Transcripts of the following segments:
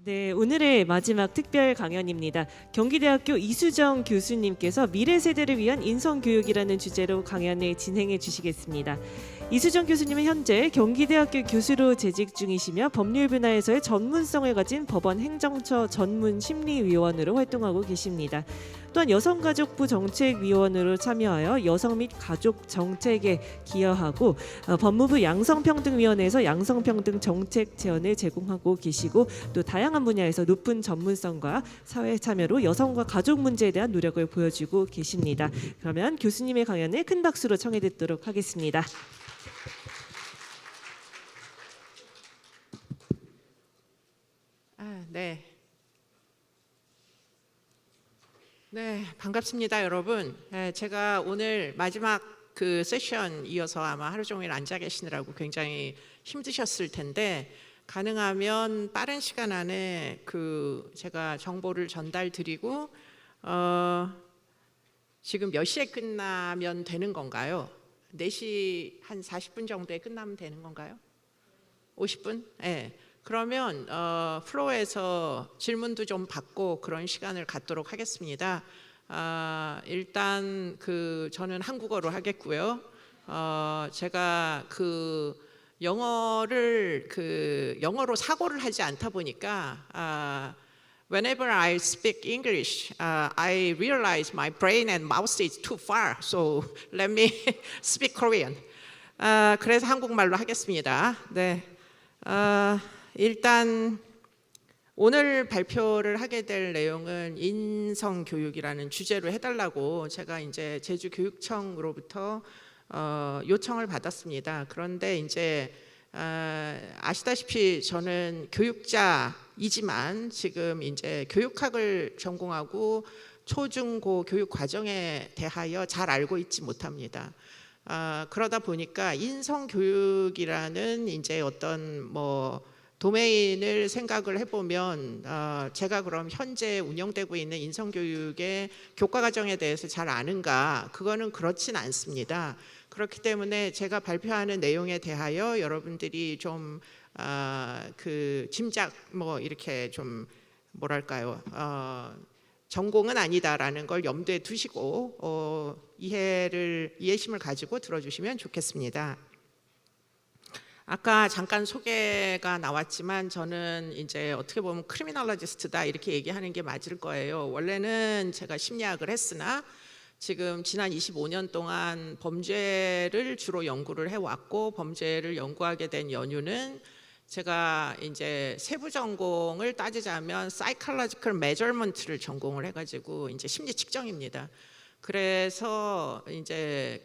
네, 오늘의 마지막 특별 강연입니다. 경기대학교 이수정 교수님께서 미래 세대를 위한 인성교육이라는 주제로 강연을 진행해 주시겠습니다. 이수정 교수님은 현재 경기대학교 교수로 재직 중이시며 법률 분야에서의 전문성을 가진 법원 행정처 전문 심리위원으로 활동하고 계십니다. 또한 여성가족부 정책위원으로 참여하여 여성 및 가족 정책에 기여하고 법무부 양성평등위원회에서 양성평등 정책 제안을 제공하고 계시고 또 다양한 분야에서 높은 전문성과 사회 참여로 여성과 가족 문제에 대한 노력을 보여주고 계십니다. 그러면 교수님의 강연을 큰 박수로 청해 듣도록 하겠습니다. 네, 반갑습니다, 여러분. 제가 오늘 마지막 그 세션 이어서 아마 하루 종일 앉아 계시느라고 굉장히 힘드셨을 텐데 가능하면 빠른 시간 안에 제가 정보를 전달 드리고 지금 몇 시에 끝나면 되는 건가요? 4시 한 40분 정도에 끝나면 되는 건가요? 50분? 네. 그러면 플로어에서 질문도 좀 받고 그런 시간을 갖도록 하겠습니다. 일단 저는 한국어로 하겠고요. 제가 영어로 사고를 하지 않다 보니까 whenever I speak English, I realize my brain and mouth is too far. So let me speak Korean. 그래서 한국말로 하겠습니다. 네. 일단 오늘 발표를 하게 될 내용은 인성교육이라는 주제로 해달라고 제가 이제 제주교육청으로부터 요청을 받았습니다. 그런데 이제 아시다시피 저는 교육자이지만 지금 이제 교육학을 전공하고 초중고 교육 과정에 대하여 잘 알고 있지 못합니다. 그러다 보니까 인성교육이라는 이제 어떤 도메인을 생각을 해보면 제가 그럼 현재 운영되고 있는 인성교육의 교과과정에 대해서 잘 아는가? 그거는 그렇진 않습니다. 그렇기 때문에 제가 발표하는 내용에 대하여 여러분들이 좀 짐작 이렇게 좀 뭐랄까요? 전공은 아니다라는 걸 염두에 두시고 이해심을 가지고 들어주시면 좋겠습니다. 아까 잠깐 소개가 나왔지만 저는 이제 어떻게 보면 크리미널러지스트다 이렇게 얘기하는 게 맞을 거예요. 원래는 제가 심리학을 했으나 지금 지난 25년 동안 범죄를 주로 연구를 해왔고 범죄를 연구하게 된 연유는 제가 이제 세부 전공을 따지자면 Psychological Measurement를 전공을 해가지고 이제 심리 측정입니다. 그래서 이제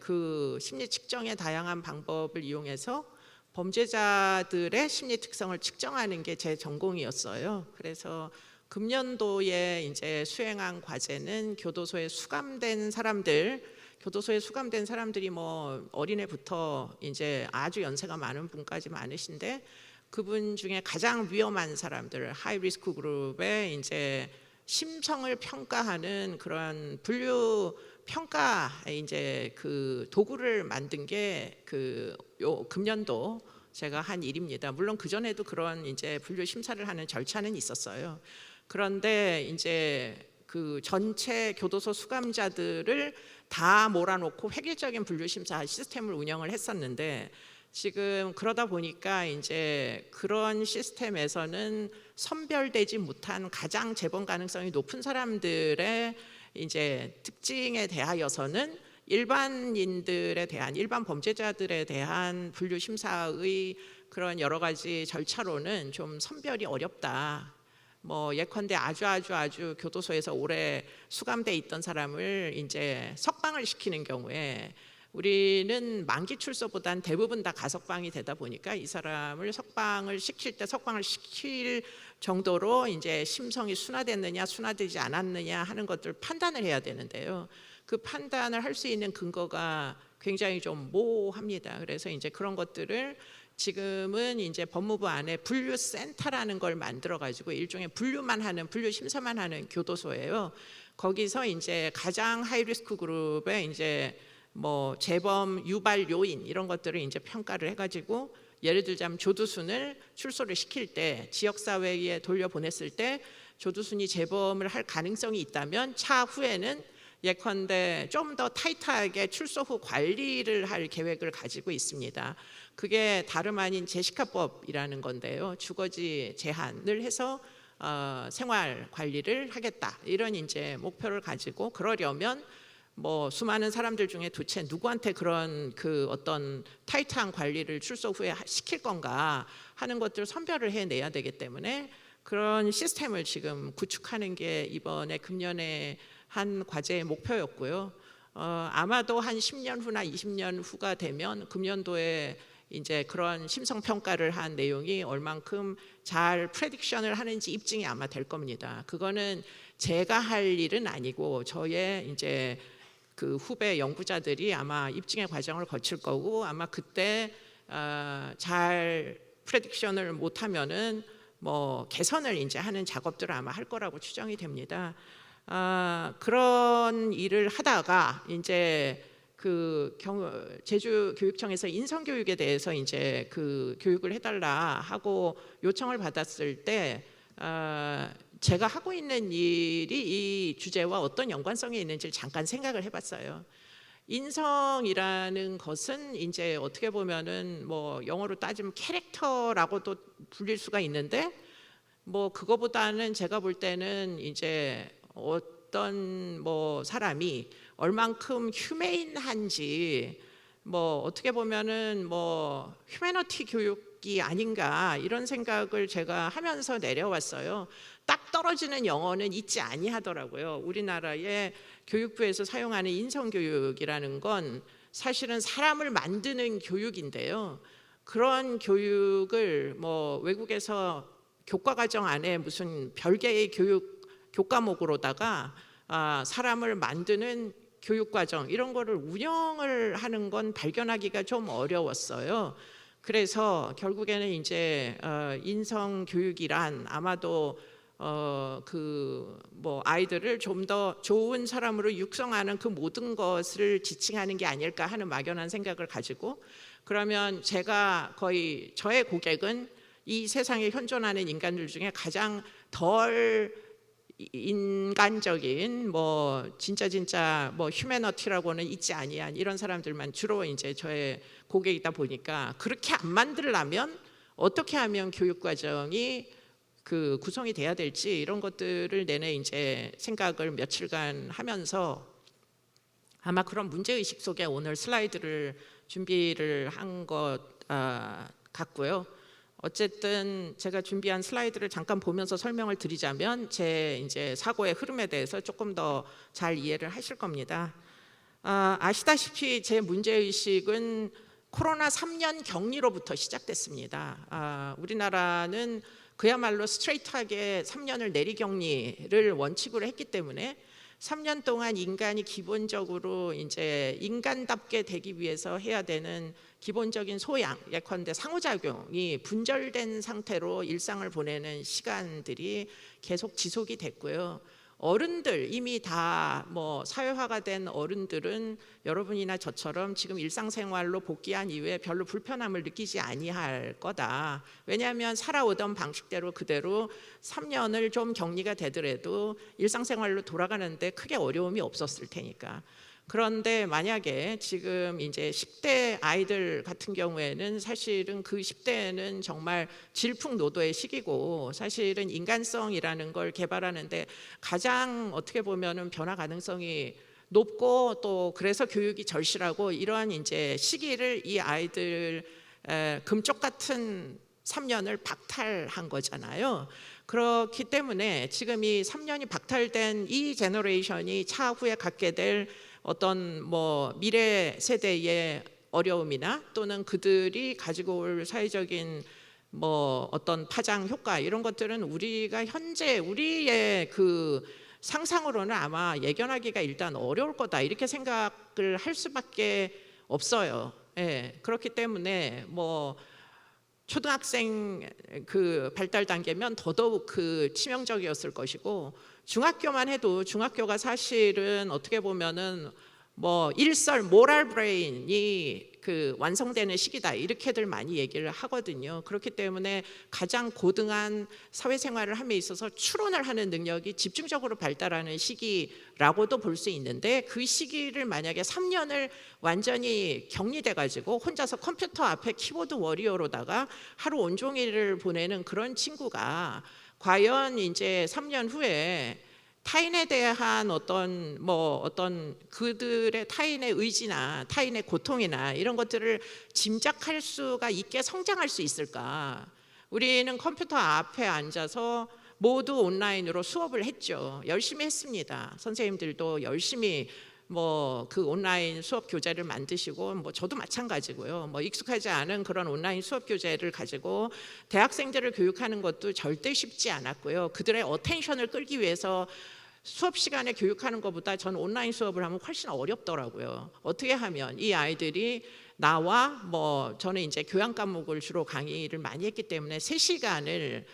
심리 측정의 다양한 방법을 이용해서 범죄자들의 심리 특성을 측정하는 게 제 전공이었어요. 그래서 금년도에 이제 수행한 과제는 교도소에 수감된 사람들이 어린애부터 이제 아주 연세가 많은 분까지 많으신데 그분 중에 가장 위험한 사람들, 하이 리스크 그룹의 이제 심성을 평가하는 그런 분류 평가 이제 도구를 만든 게 금년도 제가 한 일입니다. 물론 그 전에도 그런 이제 분류 심사를 하는 절차는 있었어요. 그런데 이제 전체 교도소 수감자들을 다 몰아놓고 획일적인 분류 심사 시스템을 운영을 했었는데 지금 그러다 보니까 이제 그런 시스템에서는 선별되지 못한 가장 재범 가능성이 높은 사람들의 이제 특징에 대하여서는 일반 범죄자들에 대한 분류 심사의 그런 여러 가지 절차로는 좀 선별이 어렵다. 예컨대 아주 교도소에서 오래 수감돼 있던 사람을 이제 석방을 시키는 경우에 우리는 만기 출소보단 대부분 다 가석방이 되다 보니까 이 사람을 석방을 시킬 정도로 이제 심성이 순화됐느냐 순화되지 않았느냐 하는 것들을 판단을 해야 되는데요. 그 판단을 할 수 있는 근거가 굉장히 좀 모호합니다. 그래서 이제 그런 것들을 지금은 이제 법무부 안에 분류센터라는 걸 만들어 가지고 일종의 분류 심사만 하는 교도소예요. 거기서 이제 가장 하이리스크 그룹에 이제 재범 유발 요인 이런 것들을 이제 평가를 해가지고 예를 들자면 조두순을 출소를 시킬 때 지역사회에 돌려보냈을 때 조두순이 재범을 할 가능성이 있다면 차후에는 예컨대 좀 더 타이트하게 출소 후 관리를 할 계획을 가지고 있습니다. 그게 다름 아닌 제시카법이라는 건데요. 주거지 제한을 해서 생활 관리를 하겠다, 이런 이제 목표를 가지고, 그러려면 뭐 수많은 사람들 중에 도대체 누구한테 그런 그 어떤 타이트한 관리를 출소 후에 시킬 건가 하는 것들을 선별을 해내야 되기 때문에 그런 시스템을 지금 구축하는 게 이번에 금년에 한 과제의 목표였고요. 아마도 한 10년 후나 20년 후가 되면 금년도에 이제 그런 심성 평가를 한 내용이 얼만큼 잘 프레딕션을 하는지 입증이 아마 될 겁니다. 그거는 제가 할 일은 아니고 저의 이제 그 후배 연구자들이 아마 입증의 과정을 거칠 거고, 아마 그때 잘 프레딕션을 못하면은 뭐 개선을 이제 하는 작업들을 아마 할 거라고 추정이 됩니다. 그런 일을 하다가 이제 그 제주교육청에서 인성교육에 대해서 이제 그 교육을 해달라 하고 요청을 받았을 때 제가 하고 있는 일이 이 주제와 어떤 연관성이 있는지를 잠깐 생각을 해봤어요. 인성이라는 것은 이제 어떻게 보면은 뭐 영어로 따지면 캐릭터라고도 불릴 수가 있는데, 뭐 그거보다는 제가 볼 때는 이제 어떤 뭐 사람이 얼만큼 휴메인한지, 뭐 어떻게 보면은 뭐 휴메니티 교육이 아닌가, 이런 생각을 제가 하면서 내려왔어요. 딱 떨어지는 영어는 있지 아니하더라고요. 우리나라의 교육부에서 사용하는 인성교육이라는 건 사실은 사람을 만드는 교육인데요. 그런 교육을 뭐 외국에서 교과과정 안에 무슨 별개의 교과목으로다가 사람을 만드는 교육과정, 이런 거를 운영을 하는 건 발견하기가 좀 어려웠어요. 그래서 결국에는 이제 인성교육이란 아마도 그 뭐 아이들을 좀 더 좋은 사람으로 육성하는 그 모든 것을 지칭하는 게 아닐까 하는 막연한 생각을 가지고, 그러면 제가 거의 저의 고객은 이 세상에 현존하는 인간들 중에 가장 덜 인간적인 뭐 진짜 뭐 휴메너티라고는 있지 아니한 이런 사람들만 주로 이제 저의 고객이다 보니까, 그렇게 안 만들려면 어떻게 하면 교육 과정이 그 구성이 돼야 될지, 이런 것들을 내내 이제 생각을 며칠간 하면서 아마 그런 문제 의식 속에 오늘 슬라이드를 준비를 한 것 같고요. 어쨌든 제가 준비한 슬라이드를 잠깐 보면서 설명을 드리자면 제 이제 사고의 흐름에 대해서 조금 더 잘 이해를 하실 겁니다. 아시다시피 제 문제 의식은 코로나 3년 격리로부터 시작됐습니다. 우리나라는 그야말로 스트레이트하게 3년을 내리격리를 원칙으로 했기 때문에 3년 동안 인간이 기본적으로 이제 인간답게 되기 위해서 해야 되는 기본적인 소양, 예컨대 상호작용이 분절된 상태로 일상을 보내는 시간들이 계속 지속이 됐고요. 어른들, 이미 다 뭐 사회화가 된 어른들은 여러분이나 저처럼 지금 일상생활로 복귀한 이후에 별로 불편함을 느끼지 아니할 거다. 왜냐하면 살아오던 방식대로 그대로 3년을 좀 격리가 되더라도 일상생활로 돌아가는데 크게 어려움이 없었을 테니까. 그런데 만약에 지금 이제 10대 아이들 같은 경우에는 사실은 그 10대는 정말 질풍노도의 시기고, 사실은 인간성이라는 걸 개발하는데 가장 어떻게 보면은 변화 가능성이 높고, 또 그래서 교육이 절실하고, 이러한 이제 시기를 이 아이들 금쪽 같은 3년을 박탈한 거잖아요. 그렇기 때문에 지금 이 3년이 박탈된 이 제너레이션이 차후에 갖게 될 어떤 뭐 미래 세대의 어려움이나 또는 그들이 가지고 올 사회적인 뭐 어떤 파장 효과, 이런 것들은 우리가 현재 우리의 그 상상으로는 아마 예견하기가 일단 어려울 거다, 이렇게 생각을 할 수밖에 없어요. 예, 그렇기 때문에 뭐 초등학생 그 발달 단계면 더더욱 그 치명적이었을 것이고, 중학교만 해도 중학교가 사실은 어떻게 보면은 뭐 일설 모랄 브레인이 그 완성되는 시기다 이렇게들 많이 얘기를 하거든요. 그렇기 때문에 가장 고등한 사회생활을 함에 있어서 추론을 하는 능력이 집중적으로 발달하는 시기라고도 볼 수 있는데, 그 시기를 만약에 3년을 완전히 격리돼 가지고 혼자서 컴퓨터 앞에 키보드 워리어로다가 하루 온종일을 보내는 그런 친구가 과연 이제 3년 후에 타인에 대한 어떤 그들의 타인의 의지나 타인의 고통이나 이런 것들을 짐작할 수가 있게 성장할 수 있을까? 우리는 컴퓨터 앞에 앉아서 모두 온라인으로 수업을 했죠. 열심히 했습니다. 선생님들도 열심히 그 온라인 수업 교재를 만드시고, 저도 마찬가지고요. 익숙하지 않은 그런 온라인 수업 교재를 가지고 대학생들을 교육하는 것도 절대 쉽지 않았고요. 그들의 어텐션을 끌기 위해서 수업 시간에 교육하는 것보다 전 온라인 수업을 하면 훨씬 어렵더라고요. 어떻게 하면 이 아이들이 나와 저는 이제 교양 과목을 주로 강의를 많이 했기 때문에 3시간을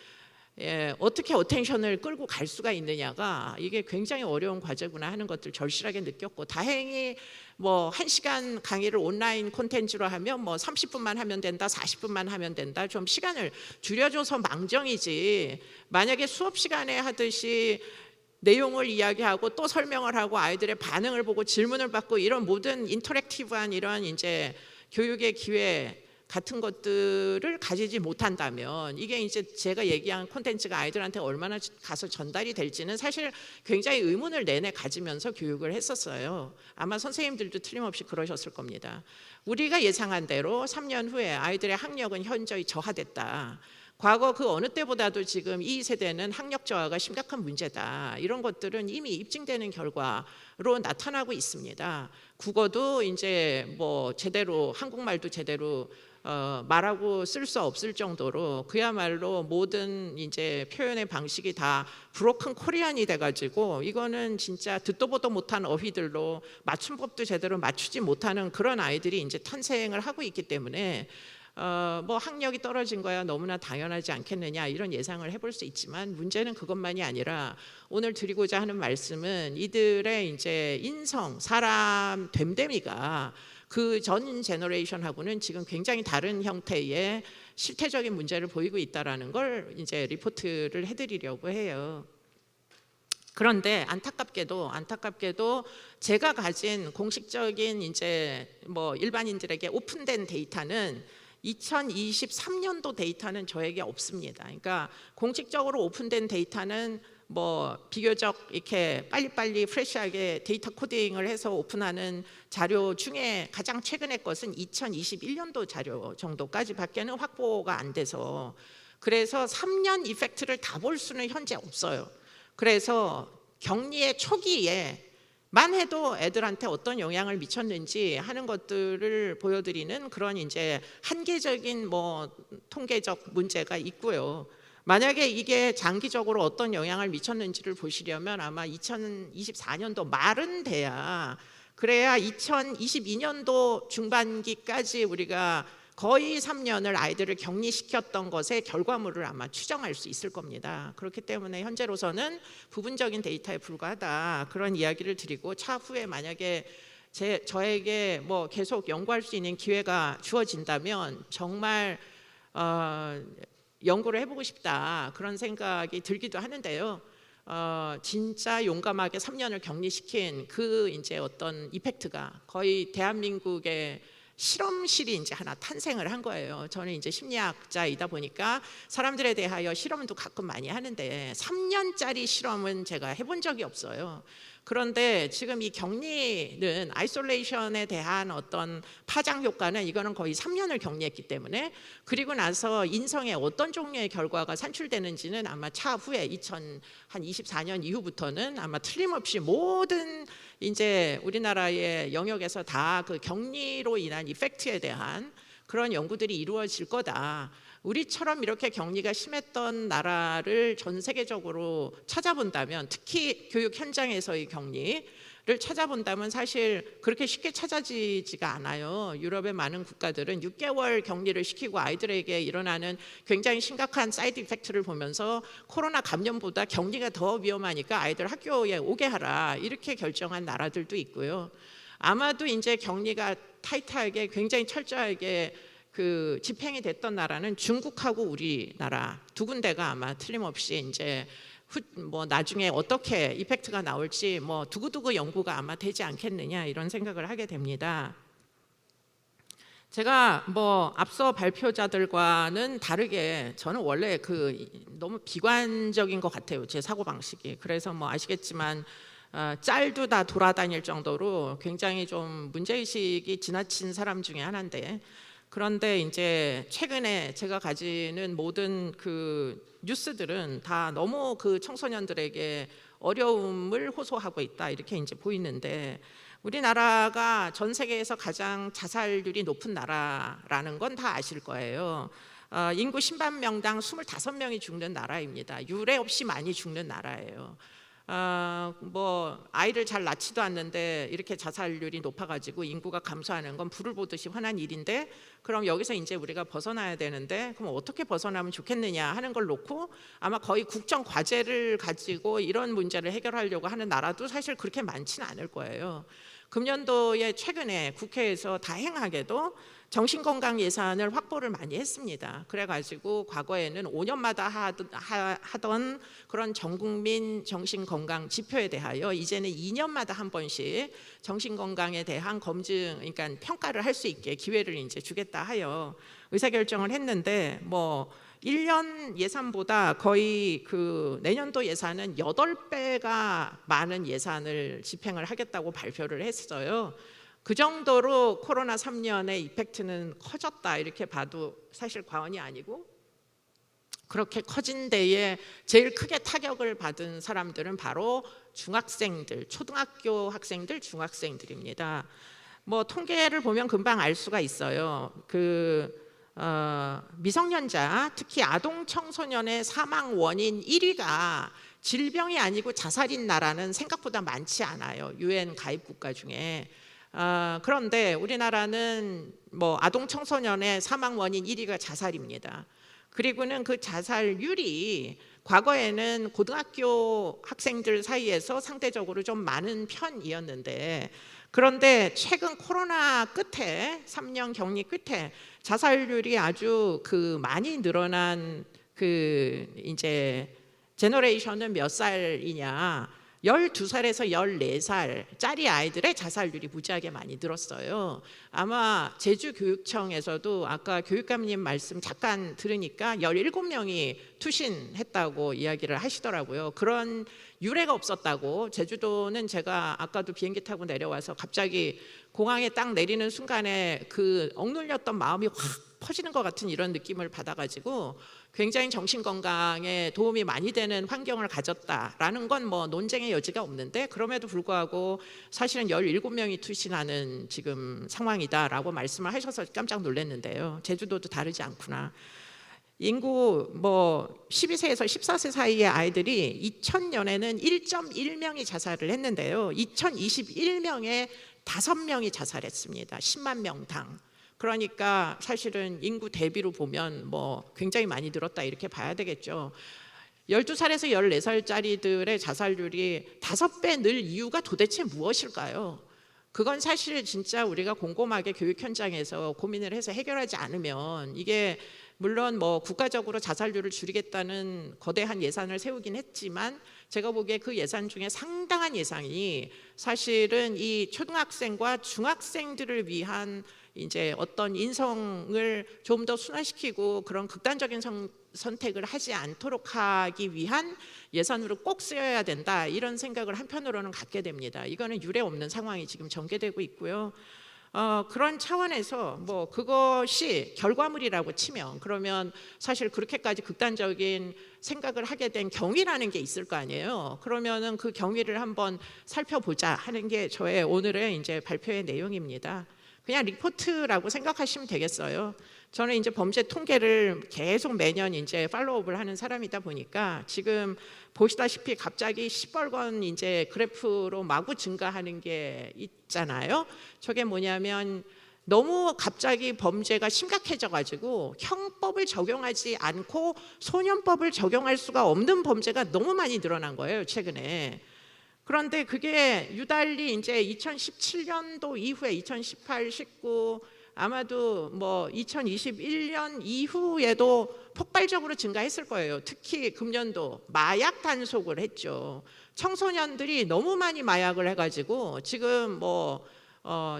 어떻게 어텐션을 끌고 갈 수가 있느냐가 이게 굉장히 어려운 과제구나 하는 것들 절실하게 느꼈고, 다행히 1시간 강의를 온라인 콘텐츠로 하면 30분만 하면 된다, 40분만 하면 된다, 좀 시간을 줄여줘서 망정이지, 만약에 수업 시간에 하듯이 내용을 이야기하고 또 설명을 하고 아이들의 반응을 보고 질문을 받고 이런 모든 인터랙티브한 이런 이제 교육의 기회 같은 것들을 가지지 못한다면, 이게 이제 제가 얘기한 콘텐츠가 아이들한테 얼마나 가서 전달이 될지는 사실 굉장히 의문을 내내 가지면서 교육을 했었어요. 아마 선생님들도 틀림없이 그러셨을 겁니다. 우리가 예상한 대로 3년 후에 아이들의 학력은 현저히 저하됐다. 과거 그 어느 때보다도 지금 이 세대는 학력 저하가 심각한 문제다. 이런 것들은 이미 입증되는 결과로 나타나고 있습니다. 국어도 이제 제대로 한국말도 제대로 말하고 쓸 수 없을 정도로 그야말로 모든 이제 표현의 방식이 다 브로큰 코리안이 돼가지고, 이거는 진짜 듣도 보도 못한 어휘들로 맞춤법도 제대로 맞추지 못하는 그런 아이들이 이제 탄생을 하고 있기 때문에 학력이 떨어진 거야 너무나 당연하지 않겠느냐 이런 예상을 해볼 수 있지만, 문제는 그것만이 아니라 오늘 드리고자 하는 말씀은 이들의 이제 인성, 사람 됨됨이가 그 전 제너레이션하고는 지금 굉장히 다른 형태의 실태적인 문제를 보이고 있다라는 걸 이제 리포트를 해드리려고 해요. 그런데 안타깝게도 제가 가진 공식적인 이제 일반인들에게 오픈된 데이터는 2023년도 데이터는 저에게 없습니다. 그러니까 공식적으로 오픈된 데이터는 비교적 이렇게 빨리빨리 프레시하게 데이터 코딩을 해서 오픈하는 자료 중에 가장 최근의 것은 2021년도 자료 정도까지 밖에는 확보가 안 돼서, 그래서 3년 이펙트를 다 볼 수는 현재 없어요. 그래서 격리의 초기에 만 해도 애들한테 어떤 영향을 미쳤는지 하는 것들을 보여드리는 그런 이제 한계적인 통계적 문제가 있고요. 만약에 이게 장기적으로 어떤 영향을 미쳤는지를 보시려면 아마 2024년도 말은 돼야, 그래야 2022년도 중반기까지 우리가 거의 3년을 아이들을 격리시켰던 것의 결과물을 아마 추정할 수 있을 겁니다. 그렇기 때문에 현재로서는 부분적인 데이터에 불과하다, 그런 이야기를 드리고, 차후에 만약에 저에게 계속 연구할 수 있는 기회가 주어진다면 정말 연구를 해보고 싶다 그런 생각이 들기도 하는데요. 진짜 용감하게 3년을 격리시킨 그 이제 어떤 이펙트가 거의 대한민국의 실험실이 이제 하나 탄생을 한 거예요. 저는 이제 심리학자이다 보니까 사람들에 대하여 실험도 가끔 많이 하는데 3년짜리 실험은 제가 해본 적이 없어요. 그런데 지금 이 격리는 아이솔레이션에 대한 어떤 파장 효과는 이거는 거의 3년을 격리했기 때문에, 그리고 나서 인성에 어떤 종류의 결과가 산출되는지는 아마 차후에 2024년 이후부터는 아마 틀림없이 모든 이제 우리나라의 영역에서 다 그 격리로 인한 이펙트에 대한 그런 연구들이 이루어질 거다. 우리처럼 이렇게 격리가 심했던 나라를 전 세계적으로 찾아본다면, 특히 교육 현장에서의 격리를 찾아본다면 사실 그렇게 쉽게 찾아지지가 않아요. 유럽의 많은 국가들은 6개월 격리를 시키고 아이들에게 일어나는 굉장히 심각한 사이드 이펙트를 보면서 코로나 감염보다 격리가 더 위험하니까 아이들 학교에 오게 하라 이렇게 결정한 나라들도 있고요. 아마도 이제 격리가 타이트하게 굉장히 철저하게 그 집행이 됐던 나라는 중국하고 우리나라 두 군데가 아마 틀림없이 이제 뭐 나중에 어떻게 이펙트가 나올지 뭐 두고두고 연구가 아마 되지 않겠느냐 이런 생각을 하게 됩니다. 제가 뭐 앞서 발표자들과는 다르게 저는 원래 그 너무 비관적인 것 같아요. 제 사고 방식이. 그래서 뭐 아시겠지만 짤도 다 돌아다닐 정도로 굉장히 좀 문제의식이 지나친 사람 중에 하나인데, 그런데 이제 최근에 제가 가지는 모든 그 뉴스들은 다 너무 그 청소년들에게 어려움을 호소하고 있다 이렇게 이제 보이는데, 우리나라가 전 세계에서 가장 자살률이 높은 나라라는 건 다 아실 거예요. 인구 10만 명당 25명이 죽는 나라입니다. 유례 없이 많이 죽는 나라예요. 뭐 아이를 잘 낳지도 않는데 이렇게 자살률이 높아가지고 인구가 감소하는 건 불을 보듯이 흔한 일인데, 그럼 여기서 이제 우리가 벗어나야 되는데 그럼 어떻게 벗어나면 좋겠느냐 하는 걸 놓고 아마 거의 국정 과제를 가지고 이런 문제를 해결하려고 하는 나라도 사실 그렇게 많지는 않을 거예요. 금년도에 최근에 국회에서 다행하게도 정신건강 예산을 확보를 많이 했습니다. 그래가지고 과거에는 5년마다 하던 그런 전국민 정신건강 지표에 대하여 이제는 2년마다 한 번씩 정신건강에 대한 검증, 그러니까 평가를 할 수 있게 기회를 이제 주겠다 하여 의사결정을 했는데, 뭐 1년 예산보다 거의 그 내년도 예산은 8배가 많은 예산을 집행을 하겠다고 발표를 했어요. 그 정도로 코로나 3년의 이펙트는 커졌다 이렇게 봐도 사실 과언이 아니고, 그렇게 커진 데에 제일 크게 타격을 받은 사람들은 바로 중학생들, 초등학교 학생들, 중학생들입니다. 뭐 통계를 보면 금방 알 수가 있어요. 미성년자, 특히 아동 청소년의 사망 원인 1위가 질병이 아니고 자살인 나라는 생각보다 많지 않아요. UN 가입 국가 중에. 그런데 우리나라는 뭐 아동 청소년의 사망 원인 1위가 자살입니다. 그리고는 그 자살률이 과거에는 고등학교 학생들 사이에서 상대적으로 좀 많은 편이었는데, 그런데 최근 코로나 끝에 3년 격리 끝에 자살률이 아주 그 많이 늘어난 그 이제 제너레이션은 몇 살이냐, 12살에서 14살짜리 아이들의 자살률이 무지하게 많이 늘었어요. 아마 제주교육청에서도 아까 교육감님 말씀 잠깐 들으니까 17명이 투신했다고 이야기를 하시더라고요. 그런 유례가 없었다고. 제주도는 제가 아까도 비행기 타고 내려와서 갑자기 공항에 딱 내리는 순간에 그 억눌렸던 마음이 확 퍼지는 것 같은 이런 느낌을 받아가지고 굉장히 정신건강에 도움이 많이 되는 환경을 가졌다라는 건 뭐 논쟁의 여지가 없는데, 그럼에도 불구하고 사실은 17명이 투신하는 지금 상황이다라고 말씀을 하셔서 깜짝 놀랐는데요. 제주도도 다르지 않구나. 인구 뭐 12세에서 14세 사이의 아이들이 2000년에는 1.1명이 자살을 했는데요. 2021년에 5명이 자살했습니다. 10만 명당. 그러니까 사실은 인구 대비로 보면 뭐 굉장히 많이 늘었다 이렇게 봐야 되겠죠. 12살에서 14살짜리들의 자살률이 5배 늘 이유가 도대체 무엇일까요? 그건 사실 진짜 우리가 곰곰하게 교육 현장에서 고민을 해서 해결하지 않으면, 이게 물론 뭐 국가적으로 자살률을 줄이겠다는 거대한 예산을 세우긴 했지만 제가 보기에 그 예산 중에 상당한 예산이 사실은 이 초등학생과 중학생들을 위한 이제 어떤 인성을 좀 더 순화시키고 그런 극단적인 선택을 하지 않도록 하기 위한 예산으로 꼭 쓰여야 된다, 이런 생각을 한편으로는 갖게 됩니다. 이거는 유례 없는 상황이 지금 전개되고 있고요. 그런 차원에서 뭐 그것이 결과물이라고 치면, 그러면 사실 그렇게까지 극단적인 생각을 하게 된 경위라는 게 있을 거 아니에요. 그러면은 그 경위를 한번 살펴보자 하는 게 저의 오늘의 이제 발표의 내용입니다. 그냥 리포트라고 생각하시면 되겠어요. 저는 이제 범죄 통계를 계속 매년 이제 팔로우업을 하는 사람이다 보니까 지금 보시다시피 갑자기 시뻘건 이제 그래프로 마구 증가하는 게 있잖아요. 저게 뭐냐면 너무 갑자기 범죄가 심각해져 가지고 형법을 적용하지 않고 소년법을 적용할 수가 없는 범죄가 너무 많이 늘어난 거예요, 최근에. 그런데 그게 유달리 이제 2017년도 이후에 2018, 19 아마도 뭐 2021년 이후에도 폭발적으로 증가했을 거예요. 특히 금년도 마약 단속을 했죠. 청소년들이 너무 많이 마약을 해가지고 지금 뭐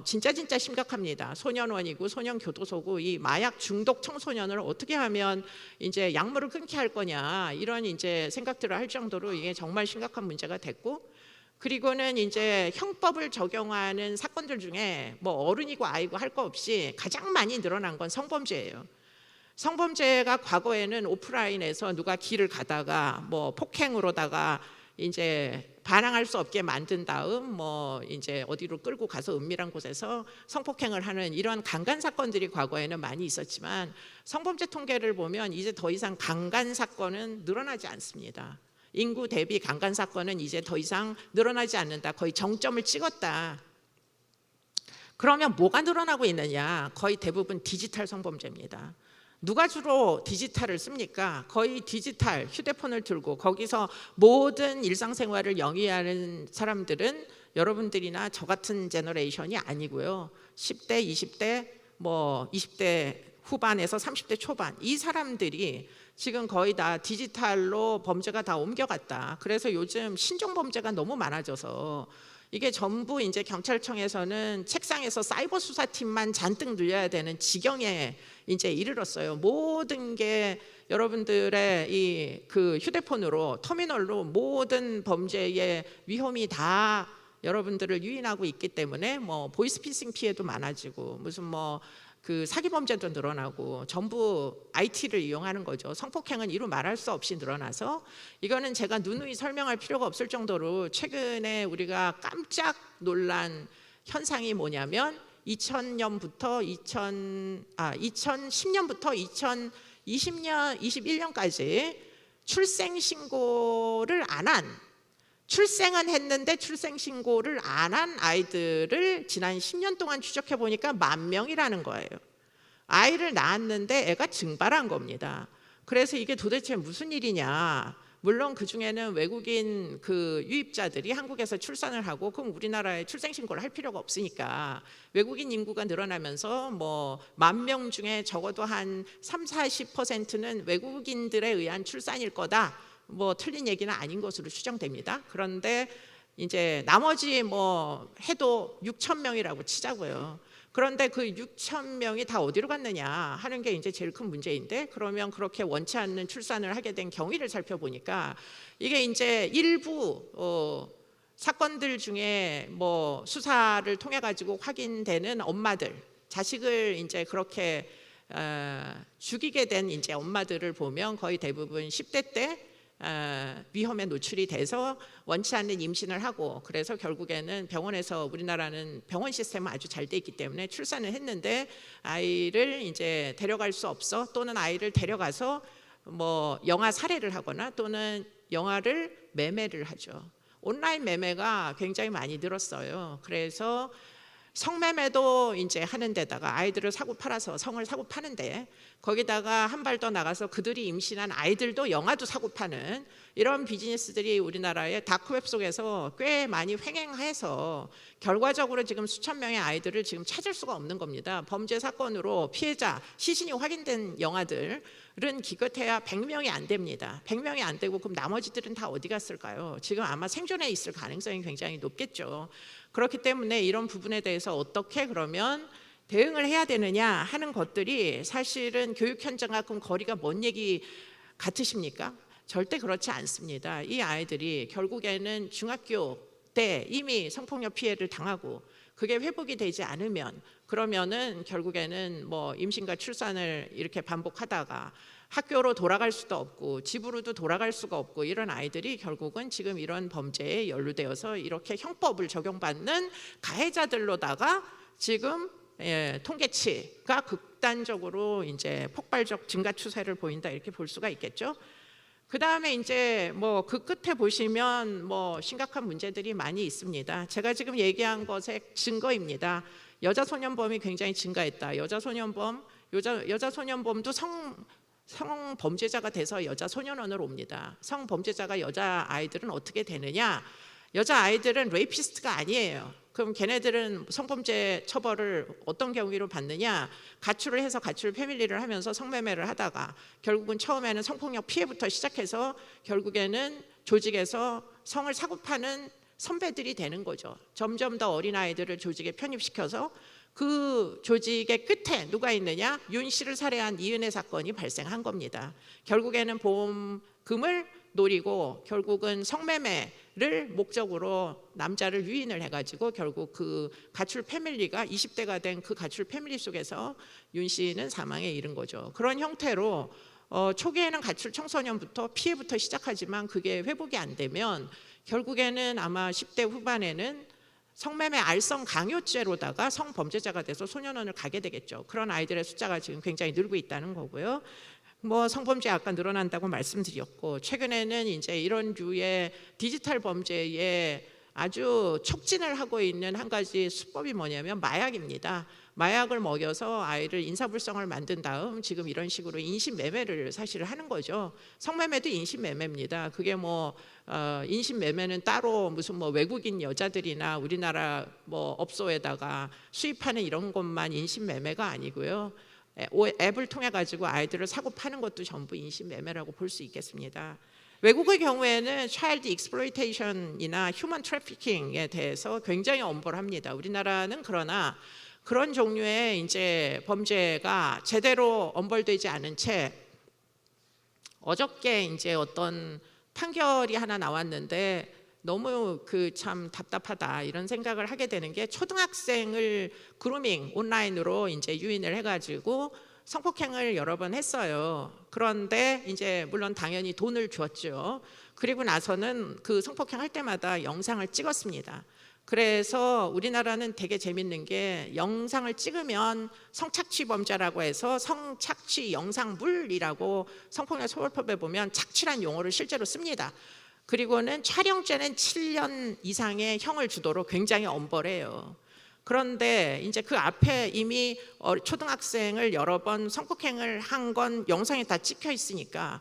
진짜 심각합니다. 소년원이고 소년교도소고 이 마약 중독 청소년을 어떻게 하면 이제 약물을 끊게 할 거냐 이런 이제 생각들을 할 정도로 이게 정말 심각한 문제가 됐고, 그리고는 이제 형법을 적용하는 사건들 중에 뭐 어른이고 아이고 할 거 없이 가장 많이 늘어난 건 성범죄예요. 성범죄가 과거에는 오프라인에서 누가 길을 가다가 뭐 폭행으로다가 이제 반항할 수 없게 만든 다음 뭐 이제 어디로 끌고 가서 은밀한 곳에서 성폭행을 하는 이런 강간 사건들이 과거에는 많이 있었지만, 성범죄 통계를 보면 이제 더 이상 강간 사건은 늘어나지 않습니다. 인구 대비 강간 사건은 이제 더 이상 늘어나지 않는다. 거의 정점을 찍었다. 그러면 뭐가 늘어나고 있느냐? 거의 대부분 디지털 성범죄입니다. 누가 주로 디지털을 씁니까? 거의 디지털 휴대폰을 들고 거기서 모든 일상생활을 영위하는 사람들은 여러분들이나 저 같은 제너레이션이 아니고요. 10대, 20대, 뭐 20대 후반에서 30대 초반, 이 사람들이 지금 거의 다 디지털로 범죄가 다 옮겨갔다. 그래서 요즘 신종 범죄가 너무 많아져서 이게 전부 이제 경찰청에서는 책상에서 사이버 수사팀만 잔뜩 늘려야 되는 지경에 이제 이르렀어요. 모든 게 여러분들의 이 그 휴대폰으로 터미널로 모든 범죄의 위험이 다 여러분들을 유인하고 있기 때문에 뭐 보이스피싱 피해도 많아지고 무슨 뭐 그 사기 범죄도 늘어나고 전부 IT를 이용하는 거죠. 성폭행은 이루 말할 수 없이 늘어나서 이거는 제가 누누이 설명할 필요가 없을 정도로 최근에 우리가 깜짝 놀란 현상이 뭐냐면 2010년부터 2020년 21년까지 출생 신고를 안 한, 출생은 했는데 출생 신고를 안 한 아이들을 지난 10년 동안 추적해 보니까 10,000명이라는 거예요. 아이를 낳았는데 애가 증발한 겁니다. 그래서 이게 도대체 무슨 일이냐? 물론 그 중에는 외국인 그 유입자들이 한국에서 출산을 하고 그럼 우리나라에 출생 신고를 할 필요가 없으니까 외국인 인구가 늘어나면서 뭐 10,000명 중에 적어도 한 30-40%는 외국인들에 의한 출산일 거다. 뭐 틀린 얘기는 아닌 것으로 추정됩니다. 그런데 이제 나머지 뭐 해도 6,000명이라고 치자고요. 그런데 그 6,000명이 다 어디로 갔느냐 하는 게 이제 제일 큰 문제인데, 그러면 그렇게 원치 않는 출산을 하게 된 경위를 살펴보니까 이게 이제 일부 사건들 중에 뭐 수사를 통해 가지고 확인되는 엄마들, 자식을 이제 그렇게 죽이게 된 이제 엄마들을 보면 거의 대부분 10대 때 위험에 노출이 돼서 원치 않는 임신을 하고, 그래서 결국에는 병원에서, 우리나라는 병원 시스템은 아주 잘 돼 있기 때문에 출산을 했는데 아이를 이제 데려갈 수 없어, 또는 아이를 데려가서 뭐 영아 살해를 하거나 또는 영아를 매매를 하죠. 온라인 매매가 굉장히 많이 늘었어요. 그래서 성매매도 이제 하는 데다가 아이들을 사고 팔아서 성을 사고 파는데, 거기다가 한 발 더 나가서 그들이 임신한 아이들도 영아도 사고 파는 이런 비즈니스들이 우리나라의 다크웹 속에서 꽤 많이 횡행해서 결과적으로 지금 수천 명의 아이들을 지금 찾을 수가 없는 겁니다. 범죄 사건으로 피해자 시신이 확인된 영아들은 기껏해야 100명이 안 됩니다. 100명이 안 되고 그럼 나머지들은 다 어디 갔을까요? 지금 아마 생존해 있을 가능성이 굉장히 높겠죠. 그렇기 때문에 이런 부분에 대해서 어떻게 그러면 대응을 해야 되느냐 하는 것들이 사실은 교육 현장과 거리가 먼 얘기 같으십니까? 절대 그렇지 않습니다. 이 아이들이 결국에는 중학교 때 이미 성폭력 피해를 당하고 그게 회복이 되지 않으면, 그러면은 결국에는 뭐 임신과 출산을 이렇게 반복하다가 학교로 돌아갈 수도 없고 집으로도 돌아갈 수가 없고, 이런 아이들이 결국은 지금 이런 범죄에 연루되어서 이렇게 형법을 적용받는 가해자들로다가 지금 통계치가 극단적으로 이제 폭발적 증가 추세를 보인다, 이렇게 볼 수가 있겠죠. 그 다음에 이제 뭐 그 끝에 보시면 뭐 심각한 문제들이 많이 있습니다. 제가 지금 얘기한 것의 증거입니다. 여자 소년범이 굉장히 증가했다. 여자 소년범도 성범죄자가 돼서 여자 소년원으로 옵니다. 성범죄자가 여자 아이들은 어떻게 되느냐? 여자 아이들은 레이피스트가 아니에요. 그럼 걔네들은 성범죄 처벌을 어떤 경위로 받느냐? 가출을 해서 가출 패밀리를 하면서 성매매를 하다가 결국은 처음에는 성폭력 피해부터 시작해서 결국에는 조직에서 성을 사고 파는 선배들이 되는 거죠. 점점 더 어린 아이들을 조직에 편입시켜서 그 조직의 끝에 누가 있느냐? 윤 씨를 살해한 이은혜 사건이 발생한 겁니다. 결국에는 보험금을 노리고 결국은 성매매를 목적으로 남자를 유인을 해가지고 결국 그 가출 패밀리가 20대가 된 그 가출 패밀리 속에서 윤 씨는 사망에 이른 거죠. 그런 형태로 초기에는 가출 청소년부터 피해부터 시작하지만 그게 회복이 안 되면 결국에는 아마 10대 후반에는 성매매 알성 강요죄로다가 성범죄자가 돼서 소년원을 가게 되겠죠. 그런 아이들의 숫자가 지금 굉장히 늘고 있다는 거고요. 뭐 성범죄 아까 늘어난다고 말씀드렸고, 최근에는 이제 이런 류의 디지털 범죄에 아주 촉진을 하고 있는 한 가지 수법이 뭐냐면 마약입니다. 마약을 먹여서 아이를 인사불성을 만든 다음 지금 이런 식으로 인신매매를 사실 하는 거죠. 성매매도 인신매매입니다. 그게 뭐 인신매매는 따로 무슨 뭐 외국인 여자들이나 우리나라 뭐 업소에다가 수입하는 이런 것만 인신매매가 아니고요. 앱을 통해 가지고 아이들을 사고 파는 것도 전부 인신매매라고 볼 수 있겠습니다. 외국의 경우에는 차일드 익스플로이테이션이나 휴먼 트래피킹에 대해서 굉장히 엄벌합니다. 우리나라는 그러나 그런 종류의 이제 범죄가 제대로 엄벌되지 않은 채 어저께 이제 어떤 판결이 하나 나왔는데 너무 그 참 답답하다 이런 생각을 하게 되는 게, 초등학생을 그루밍 온라인으로 이제 유인을 해가지고 성폭행을 여러 번 했어요. 그런데 이제 물론 당연히 돈을 줬죠. 그리고 나서는 그 성폭행 할 때마다 영상을 찍었습니다. 그래서 우리나라는 되게 재밌는 게 영상을 찍으면 성착취 범죄라고 해서 성착취 영상물이라고 성폭력 처벌법에 보면 착취란 용어를 실제로 씁니다. 그리고는 촬영죄는 7년 이상의 형을 주도록 굉장히 엄벌해요. 그런데 이제 그 앞에 이미 초등학생을 여러 번 성폭행을 한 건 영상에 다 찍혀 있으니까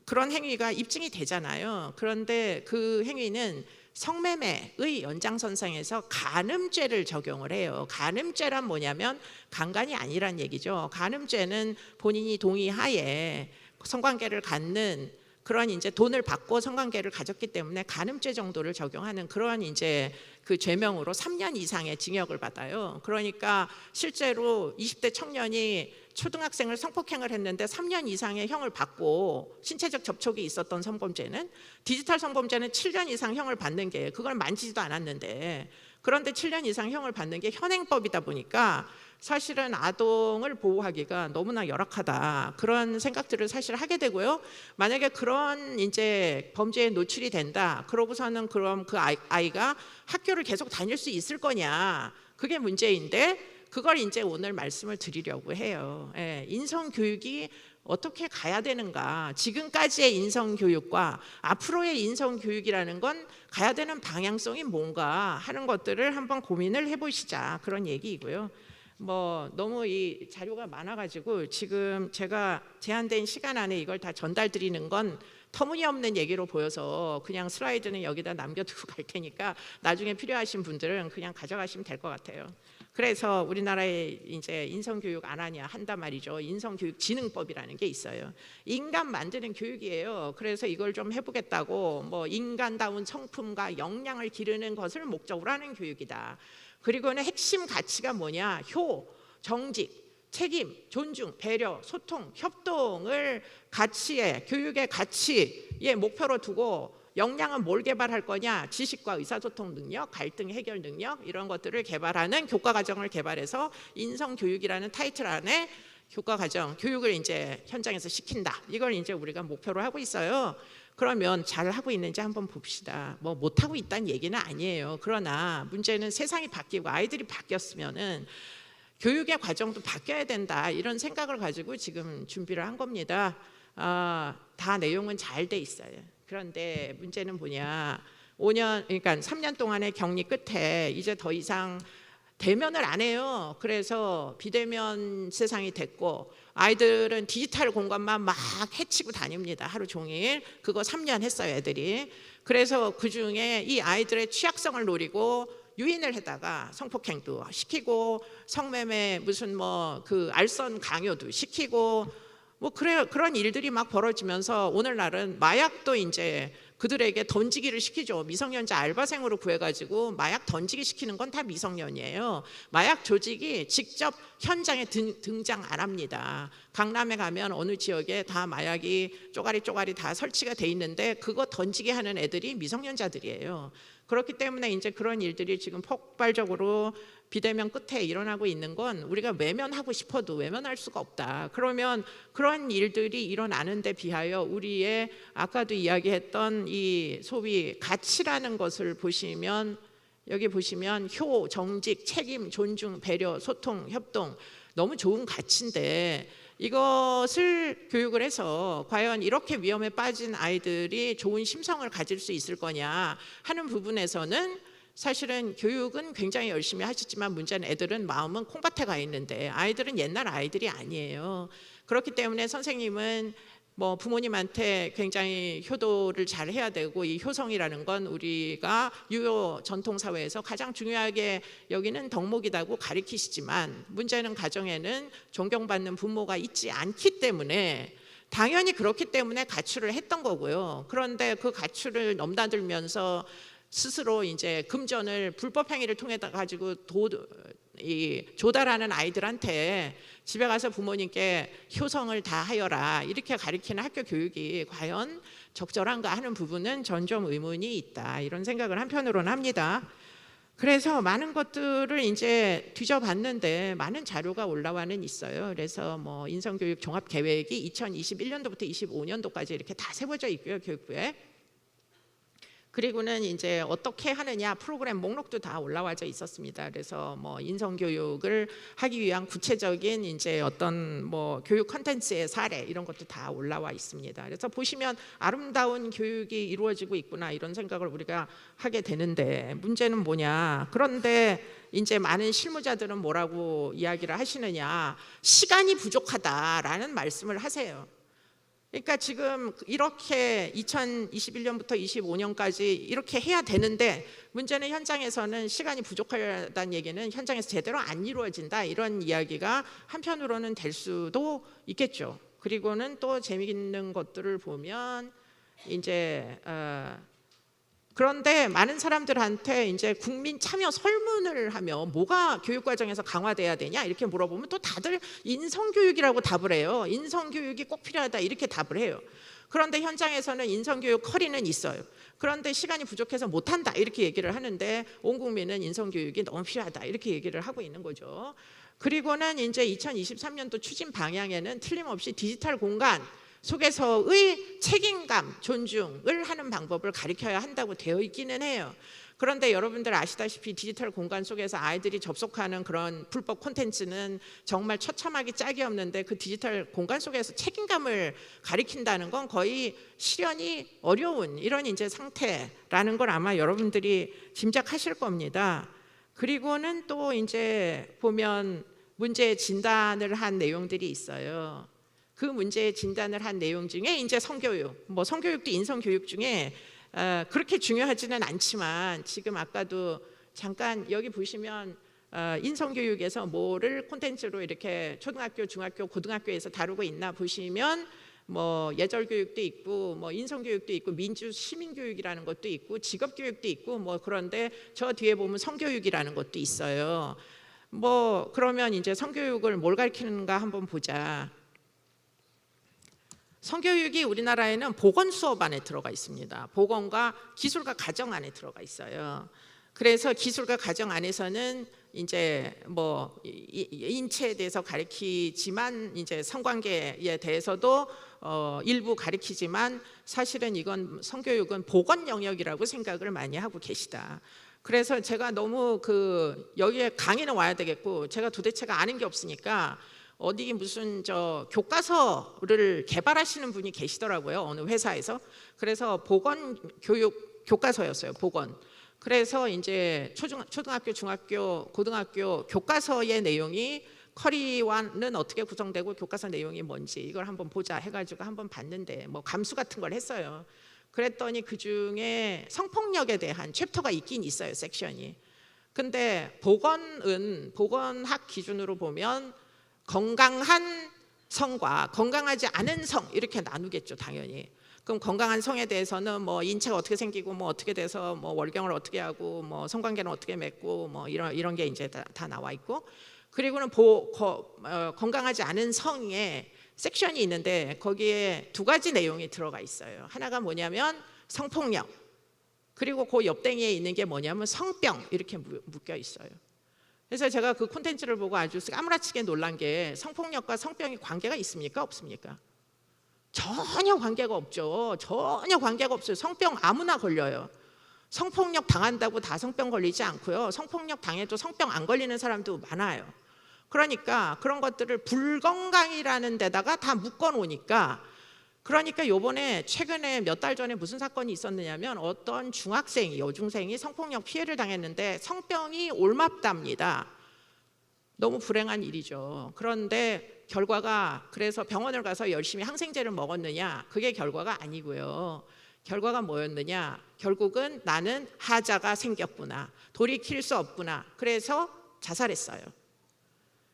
그런 행위가 입증이 되잖아요. 그런데 그 행위는 성매매의 연장선상에서 간음죄를 적용을 해요. 간음죄란 뭐냐면 강간이 아니란 얘기죠. 간음죄는 본인이 동의하에 성관계를 갖는 그런 이제 돈을 받고 성관계를 가졌기 때문에 간음죄 정도를 적용하는 그런 이제 그 죄명으로 3년 이상의 징역을 받아요. 그러니까 실제로 20대 청년이 초등학생을 성폭행을 했는데 3년 이상의 형을 받고 신체적 접촉이 있었던 성범죄는, 디지털 성범죄는 7년 이상 형을 받는 게, 그걸 만지지도 않았는데 그런데 7년 이상 형을 받는 게 현행법이다 보니까 사실은 아동을 보호하기가 너무나 열악하다, 그런 생각들을 사실 하게 되고요. 만약에 그런 이제 범죄에 노출이 된다 그러고서는 그럼 그 아이가 학교를 계속 다닐 수 있을 거냐, 그게 문제인데 그걸 이제 오늘 말씀을 드리려고 해요. 인성교육이 어떻게 가야 되는가, 지금까지의 인성교육과 앞으로의 인성교육이라는 건 가야 되는 방향성이 뭔가 하는 것들을 한번 고민을 해보시자, 그런 얘기이고요. 뭐 너무 이 자료가 많아가지고 지금 제가 제한된 시간 안에 이걸 다 전달드리는 건 터무니없는 얘기로 보여서 그냥 슬라이드는 여기다 남겨두고 갈 테니까 나중에 필요하신 분들은 그냥 가져가시면 될 것 같아요. 그래서 우리나라에 이제 인성교육 안 하냐 한단 말이죠. 인성교육진흥법이라는 게 있어요. 인간 만드는 교육이에요. 그래서 이걸 좀 해보겠다고 뭐 인간다운 성품과 역량을 기르는 것을 목적으로 하는 교육이다. 그리고는 핵심 가치가 뭐냐? 효, 정직, 책임, 존중, 배려, 소통, 협동을 가치에, 교육의 가치에 목표로 두고 역량은 뭘 개발할 거냐? 지식과 의사소통 능력, 갈등 해결 능력, 이런 것들을 개발하는 교과과정을 개발해서 인성교육이라는 타이틀 안에 교과과정, 교육을 이제 현장에서 시킨다. 이걸 이제 우리가 목표로 하고 있어요. 그러면 잘 하고 있는지 한번 봅시다. 뭐 못하고 있다는 얘기는 아니에요. 그러나 문제는 세상이 바뀌고 아이들이 바뀌었으면은 교육의 과정도 바뀌어야 된다, 이런 생각을 가지고 지금 준비를 한 겁니다. 다 내용은 잘 돼 있어요. 그런데 문제는 뭐냐, 5년, 그러니까 3년 동안의 격리 끝에 이제 더 이상 대면을 안 해요. 그래서 비대면 세상이 됐고 아이들은 디지털 공간만 막 헤치고 다닙니다. 하루 종일. 그거 3년 했어요, 애들이. 그래서 그중에 이 아이들의 취약성을 노리고 유인을 해다가 성폭행도 시키고 성매매 무슨 뭐 그 알선 강요도 시키고 뭐 그런 일들이 막 벌어지면서 오늘날은 마약도 이제 그들에게 던지기를 시키죠. 미성년자 알바생으로 구해가지고 마약 던지기 시키는 건 다 미성년이에요. 마약 조직이 직접 현장에 등장 안 합니다. 강남에 가면 어느 지역에 다 마약이 쪼가리 다 설치가 돼 있는데 그거 던지게 하는 애들이 미성년자들이에요. 그렇기 때문에 이제 그런 일들이 지금 폭발적으로 비대면 끝에 일어나고 있는 건 우리가 외면하고 싶어도 외면할 수가 없다. 그러면 그런 일들이 일어나는 데 비하여 우리의 아까도 이야기했던 이 소위 가치라는 것을 보시면 여기 보시면 효, 정직, 책임, 존중, 배려, 소통, 협동 너무 좋은 가치인데 이것을 교육을 해서 과연 이렇게 위험에 빠진 아이들이 좋은 심성을 가질 수 있을 거냐 하는 부분에서는 사실은 교육은 굉장히 열심히 하셨지만 문제는 애들은 마음은 콩밭에 가 있는데 아이들은 옛날 아이들이 아니에요. 그렇기 때문에 선생님은 뭐 부모님한테 굉장히 효도를 잘 해야 되고 이 효성이라는 건 우리가 유교 전통 사회에서 가장 중요하게 여기는 덕목이라고 가르치시지만 문제는 가정에는 존경받는 부모가 있지 않기 때문에 당연히 그렇기 때문에 가출을 했던 거고요. 그런데 그 가출을 넘나들면서 스스로 이제 금전을 불법 행위를 통해 가지고 조달하는 아이들한테 집에 가서 부모님께 효성을 다 하여라 이렇게 가르치는 학교 교육이 과연 적절한가 하는 부분은 전 좀 의문이 있다 이런 생각을 한편으로는 합니다. 그래서 많은 것들을 이제 뒤져봤는데 많은 자료가 올라와는 있어요. 그래서 뭐 인성교육 종합 계획이 2021년도부터 25년도까지 이렇게 다 세워져 있고요, 교육부에. 그리고는 이제 어떻게 하느냐 프로그램 목록도 다 올라와져 있었습니다. 그래서 뭐 인성교육을 하기 위한 구체적인 이제 어떤 뭐 교육 컨텐츠의 사례 이런 것도 다 올라와 있습니다. 그래서 보시면 아름다운 교육이 이루어지고 있구나 이런 생각을 우리가 하게 되는데 문제는 뭐냐? 그런데 이제 많은 실무자들은 뭐라고 이야기를 하시느냐? 시간이 부족하다라는 말씀을 하세요. 그러니까 지금 이렇게 2021년부터 25년까지 이렇게 해야 되는데 문제는 현장에서는 시간이 부족하다는 얘기는 현장에서 제대로 안 이루어진다 이런 이야기가 한편으로는 될 수도 있겠죠. 그리고는 또 재미있는 것들을 보면 이제 그런데 많은 사람들한테 이제 국민 참여 설문을 하면 뭐가 교육 과정에서 강화돼야 되냐 이렇게 물어보면 또 다들 인성교육이라고 답을 해요. 인성교육이 꼭 필요하다 이렇게 답을 해요. 그런데 현장에서는 인성교육 커리는 있어요. 그런데 시간이 부족해서 못한다 이렇게 얘기를 하는데 온 국민은 인성교육이 너무 필요하다 이렇게 얘기를 하고 있는 거죠. 그리고는 이제 2023년도 추진 방향에는 틀림없이 디지털 공간 속에서의 책임감, 존중을 하는 방법을 가르쳐야 한다고 되어 있기는 해요. 그런데 여러분들 아시다시피 디지털 공간 속에서 아이들이 접속하는 그런 불법 콘텐츠는 정말 처참하기 짝이 없는데 그 디지털 공간 속에서 책임감을 가르친다는 건 거의 실현이 어려운 이런 이제 상태라는 걸 아마 여러분들이 짐작하실 겁니다. 그리고는 또 이제 보면 문제 진단을 한 내용들이 있어요. 그 문제의 진단을 한 내용 중에 이제 성교육, 뭐 성교육도 인성교육 중에 그렇게 중요하지는 않지만 지금 아까도 잠깐 여기 보시면 인성교육에서 뭐를 콘텐츠로 이렇게 초등학교, 중학교, 고등학교에서 다루고 있나 보시면 뭐 예절교육도 있고 뭐 인성교육도 있고 민주 시민교육이라는 것도 있고 직업교육도 있고 뭐 그런데 저 뒤에 보면 성교육이라는 것도 있어요. 뭐 그러면 이제 성교육을 뭘 가르치는가 한번 보자. 성교육이 우리나라에는 보건 수업 안에 들어가 있습니다. 보건과 기술과 가정 안에 들어가 있어요. 그래서 기술과 가정 안에서는 이제 뭐 인체에 대해서 가르치지만 이제 성관계에 대해서도 일부 가르치지만 사실은 이건 성교육은 보건 영역이라고 생각을 많이 하고 계시다. 그래서 제가 너무 여기에 강의는 와야 되겠고 제가 도대체가 아는 게 없으니까 어디 무슨 교과서를 개발하시는 분이 계시더라고요. 어느 회사에서. 그래서 보건 교육 교과서였어요. 보건. 그래서 이제 초등학교, 중학교, 고등학교 교과서의 내용이 커리와는 어떻게 구성되고 교과서 내용이 뭔지 이걸 한번 보자 해가지고 한번 봤는데 뭐 감수 같은 걸 했어요. 그랬더니 그 중에 성폭력에 대한 챕터가 있긴 있어요, 섹션이. 근데 보건학 기준으로 보면 건강한 성과 건강하지 않은 성 이렇게 나누겠죠, 당연히. 그럼 건강한 성에 대해서는 뭐 인체가 어떻게 생기고 뭐 어떻게 돼서 뭐 월경을 어떻게 하고 뭐 성관계는 어떻게 맺고 뭐 이런 게 이제 다 나와 있고, 그리고는 건강하지 않은 성에 섹션이 있는데 거기에 두 가지 내용이 들어가 있어요. 하나가 뭐냐면 성폭력, 그리고 그 옆댕이에 있는 게 뭐냐면 성병 이렇게 묶여 있어요. 그래서 제가 그 콘텐츠를 보고 아주 까무라치게 놀란 게 성폭력과 성병이 관계가 있습니까? 없습니까? 전혀 관계가 없죠. 전혀 관계가 없어요. 성병 아무나 걸려요. 성폭력 당한다고 다 성병 걸리지 않고요. 성폭력 당해도 성병 안 걸리는 사람도 많아요. 그러니까 그런 것들을 불건강이라는 데다가 다 묶어 놓으니까, 그러니까 요번에 최근에 몇 달 전에 무슨 사건이 있었느냐면 어떤 여중생이 성폭력 피해를 당했는데 성병이 옮았답니다. 너무 불행한 일이죠. 그런데 결과가, 그래서 병원을 가서 열심히 항생제를 먹었느냐, 그게 결과가 아니고요. 결과가 뭐였느냐, 결국은 나는 하자가 생겼구나, 돌이킬 수 없구나, 그래서 자살했어요.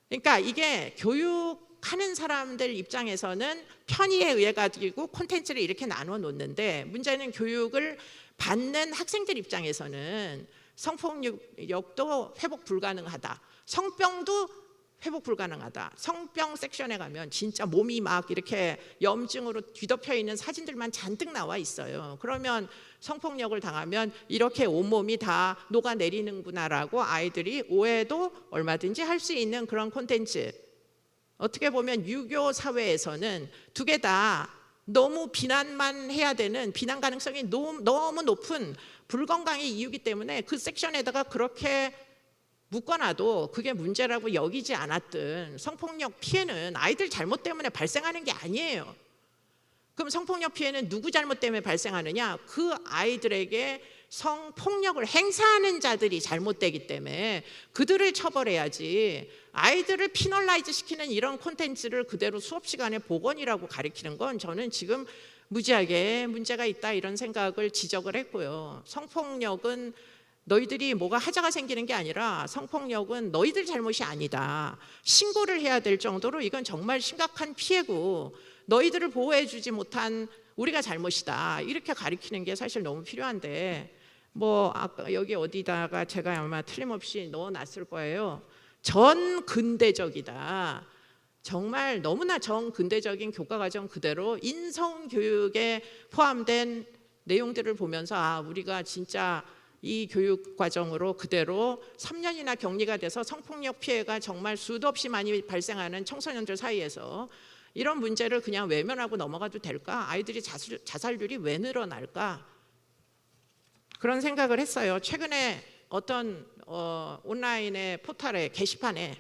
그러니까 이게 교육하는 사람들 입장에서는 편의에 의해 가지고 콘텐츠를 이렇게 나눠 놓는데, 문제는 교육을 받는 학생들 입장에서는 성폭력도 회복 불가능하다, 성병도 회복 불가능하다. 성병 섹션에 가면 진짜 몸이 막 이렇게 염증으로 뒤덮여 있는 사진들만 잔뜩 나와 있어요. 그러면 성폭력을 당하면 이렇게 온몸이 다 녹아내리는구나라고 아이들이 오해도 얼마든지 할 수 있는 그런 콘텐츠. 어떻게 보면 유교 사회에서는 두 개 다 너무 비난만 해야 되는, 비난 가능성이 너무 높은 불건강의 이유이기 때문에 그 섹션에다가 그렇게 묶어놔도 그게 문제라고 여기지 않았던 성폭력 피해는 아이들 잘못 때문에 발생하는 게 아니에요. 그럼 성폭력 피해는 누구 잘못 때문에 발생하느냐? 그 아이들에게 성폭력을 행사하는 자들이 잘못되기 때문에 그들을 처벌해야지, 아이들을 피널라이즈 시키는 이런 콘텐츠를 그대로 수업 시간에 복원이라고 가르치는 건 저는 지금 무지하게 문제가 있다, 이런 생각을 지적을 했고요. 성폭력은 너희들이 뭐가 하자가 생기는 게 아니라 성폭력은 너희들 잘못이 아니다, 신고를 해야 될 정도로 이건 정말 심각한 피해고 너희들을 보호해주지 못한 우리가 잘못이다, 이렇게 가르치는 게 사실 너무 필요한데, 뭐 아까 여기 어디다가 제가 아마 틀림없이 넣어놨을 거예요. 전근대적이다, 정말 너무나 전근대적인 교과과정 그대로 인성교육에 포함된 내용들을 보면서 아, 우리가 진짜 이 교육 과정으로 그대로 3년이나 격리가 돼서 성폭력 피해가 정말 수도 없이 많이 발생하는 청소년들 사이에서 이런 문제를 그냥 외면하고 넘어가도 될까? 아이들이 자살률이 왜 늘어날까? 그런 생각을 했어요. 최근에 어떤 온라인의 포털에, 게시판에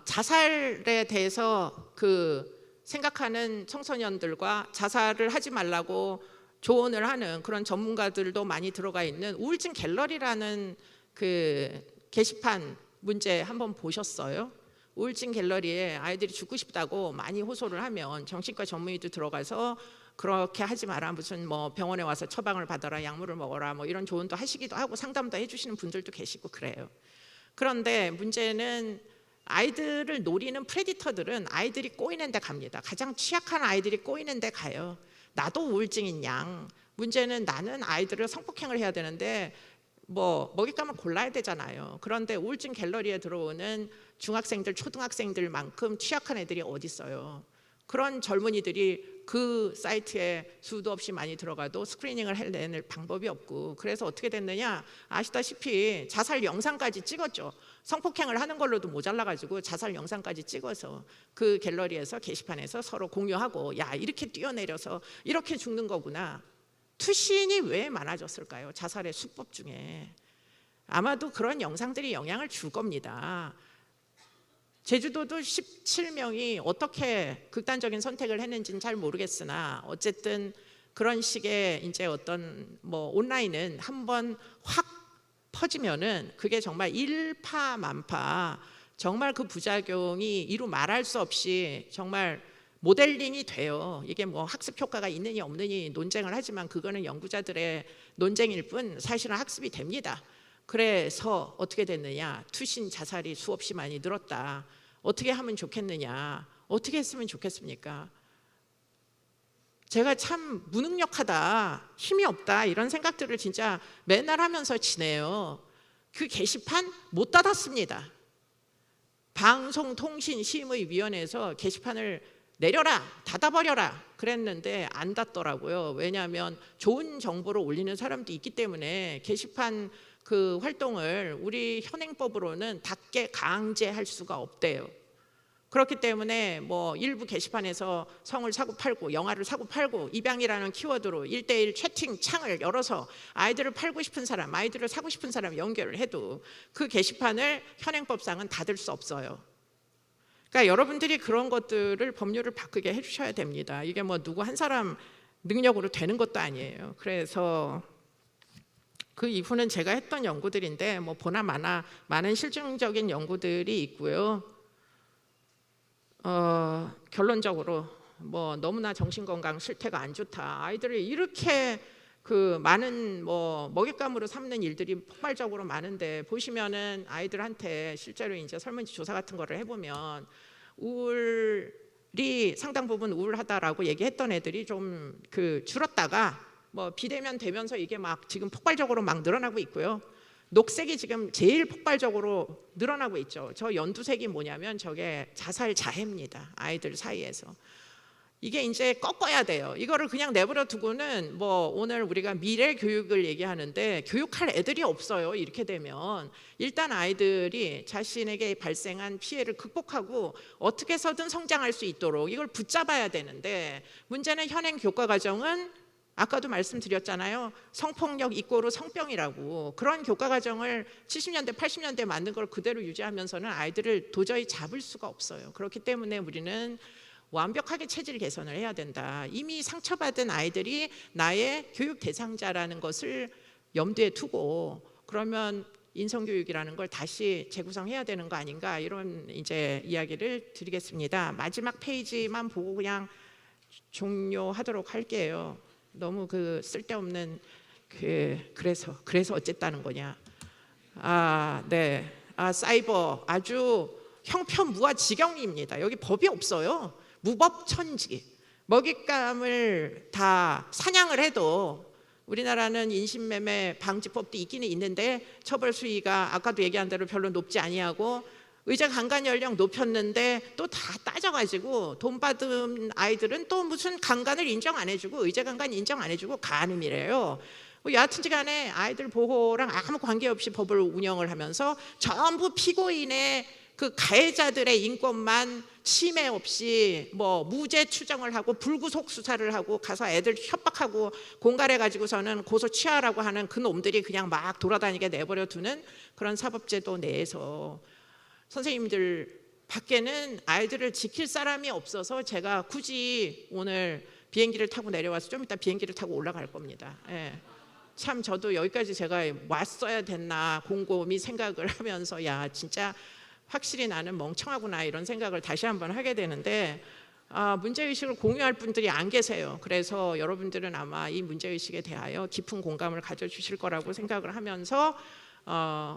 자살에 대해서 생각하는 청소년들과 자살을 하지 말라고 조언을 하는 그런 전문가들도 많이 들어가 있는 우울증 갤러리라는 그 게시판 문제 한번 보셨어요? 우울증 갤러리에 아이들이 죽고 싶다고 많이 호소를 하면 정신과 전문의도 들어가서 그렇게 하지 마라, 무슨 뭐 병원에 와서 처방을 받아라, 약물을 먹어라, 뭐 이런 조언도 하시기도 하고 상담도 해주시는 분들도 계시고 그래요. 그런데 문제는 아이들을 노리는 프레디터들은 아이들이 꼬이는 데 갑니다. 가장 취약한 아이들이 꼬이는 데 가요. 나도 우울증인 양, 문제는 나는 아이들을 성폭행을 해야 되는데 뭐 먹잇감을 골라야 되잖아요. 그런데 우울증 갤러리에 들어오는 중학생들, 초등학생들만큼 취약한 애들이 어디 있어요. 그런 젊은이들이 그 사이트에 수도 없이 많이 들어가도 스크리닝을 해낼 방법이 없고, 그래서 어떻게 됐느냐, 아시다시피 자살 영상까지 찍었죠. 성폭행을 하는 걸로도 모자라가지고 자살 영상까지 찍어서 그 갤러리에서, 게시판에서 서로 공유하고, 야, 이렇게 뛰어내려서 이렇게 죽는 거구나. 투신이 왜 많아졌을까요? 자살의 수법 중에 아마도 그런 영상들이 영향을 줄 겁니다. 제주도도 17명이 어떻게 극단적인 선택을 했는지는 잘 모르겠으나 어쨌든 그런 식의 이제 어떤 뭐 온라인은 한번 확 퍼지면은 그게 정말 일파만파 정말 그 부작용이 이루 말할 수 없이 정말 모델링이 돼요. 이게 뭐 학습 효과가 있느니 없느니 논쟁을 하지만 그거는 연구자들의 논쟁일 뿐 사실은 학습이 됩니다. 그래서 어떻게 됐느냐? 투신 자살이 수없이 많이 늘었다. 어떻게 하면 좋겠느냐? 어떻게 했으면 좋겠습니까? 제가 참 무능력하다, 힘이 없다 이런 생각들을 진짜 맨날 하면서 지내요. 그 게시판 못 닫았습니다. 방송통신심의위원회에서 게시판을 내려라, 닫아버려라 그랬는데 안 닫더라고요. 왜냐하면 좋은 정보를 올리는 사람도 있기 때문에 게시판 그 활동을 우리 현행법으로는 닫게 강제할 수가 없대요. 그렇기 때문에 뭐 일부 게시판에서 성을 사고 팔고 영화를 사고 팔고 입양이라는 키워드로 1대1 채팅 창을 열어서 아이들을 팔고 싶은 사람, 아이들을 사고 싶은 사람 연결을 해도 그 게시판을 현행법상은 닫을 수 없어요. 그러니까 여러분들이 그런 것들을 법률을 바꾸게 해주셔야 됩니다. 이게 뭐 누구 한 사람 능력으로 되는 것도 아니에요. 그래서 그 이후는 제가 했던 연구들인데 뭐 보나 마나 많은 실증적인 연구들이 있고요. 결론적으로 뭐 너무나 정신건강 실태가 안 좋다. 아이들이 이렇게 그 많은 뭐 먹잇감으로 삼는 일들이 폭발적으로 많은데 보시면은 아이들한테 실제로 이제 설문조사 같은 거를 해보면 우울이 상당 부분 우울하다라고 얘기했던 애들이 좀 그 줄었다가 뭐 비대면 되면서 이게 막 지금 폭발적으로 막 늘어나고 있고요. 녹색이 지금 제일 폭발적으로 늘어나고 있죠. 저 연두색이 뭐냐면 저게 자살 자해입니다. 아이들 사이에서. 이게 이제 꺾어야 돼요. 이거를 그냥 내버려 두고는 뭐 오늘 우리가 미래 교육을 얘기하는데 교육할 애들이 없어요. 이렇게 되면 일단 아이들이 자신에게 발생한 피해를 극복하고 어떻게 해서든 성장할 수 있도록 이걸 붙잡아야 되는데 문제는 현행 교과 과정은 아까도 말씀드렸잖아요. 성폭력 이꼬르 성병이라고 그런 교과 과정을 70년대 80년대 만든 걸 그대로 유지하면서는 아이들을 도저히 잡을 수가 없어요. 그렇기 때문에 우리는 완벽하게 체질 개선을 해야 된다. 이미 상처받은 아이들이 나의 교육 대상자라는 것을 염두에 두고 그러면 인성교육이라는 걸 다시 재구성해야 되는 거 아닌가 이런 이제 이야기를 드리겠습니다. 마지막 페이지만 보고 그냥 종료하도록 할게요. 너무 그 쓸데없는 그래서 어쨌다는 거냐? 네. 사이버 아주 형편무아지경입니다. 여기 법이 없어요. 무법천지. 먹잇감을 다 사냥을 해도 우리나라는 인신매매 방지법도 있기는 있는데 처벌 수위가 아까도 얘기한 대로 별로 높지 아니하고 의자 강간 연령 높였는데 또 다 따져가지고 돈 받은 아이들은 또 무슨 강간을 인정 안 해주고 의자 강간 인정 안 해주고 간음이래요. 여하튼지 간에 아이들 보호랑 아무 관계없이 법을 운영을 하면서 전부 피고인의 그 가해자들의 인권만 침해 없이 뭐 무죄 추정을 하고 불구속 수사를 하고 가서 애들 협박하고 공갈해 가지고서는 고소 취하라고 하는 그 놈들이 그냥 막 돌아다니게 내버려 두는 그런 사법제도 내에서 선생님들 밖에는 아이들을 지킬 사람이 없어서 제가 굳이 오늘 비행기를 타고 내려와서 좀 이따 비행기를 타고 올라갈 겁니다. 예. 참 저도 여기까지 제가 왔어야 됐나 곰곰이 생각을 하면서 야 진짜 확실히 나는 멍청하구나 이런 생각을 다시 한번 하게 되는데 문제의식을 공유할 분들이 안 계세요. 그래서 여러분들은 아마 이 문제의식에 대하여 깊은 공감을 가져주실 거라고 생각을 하면서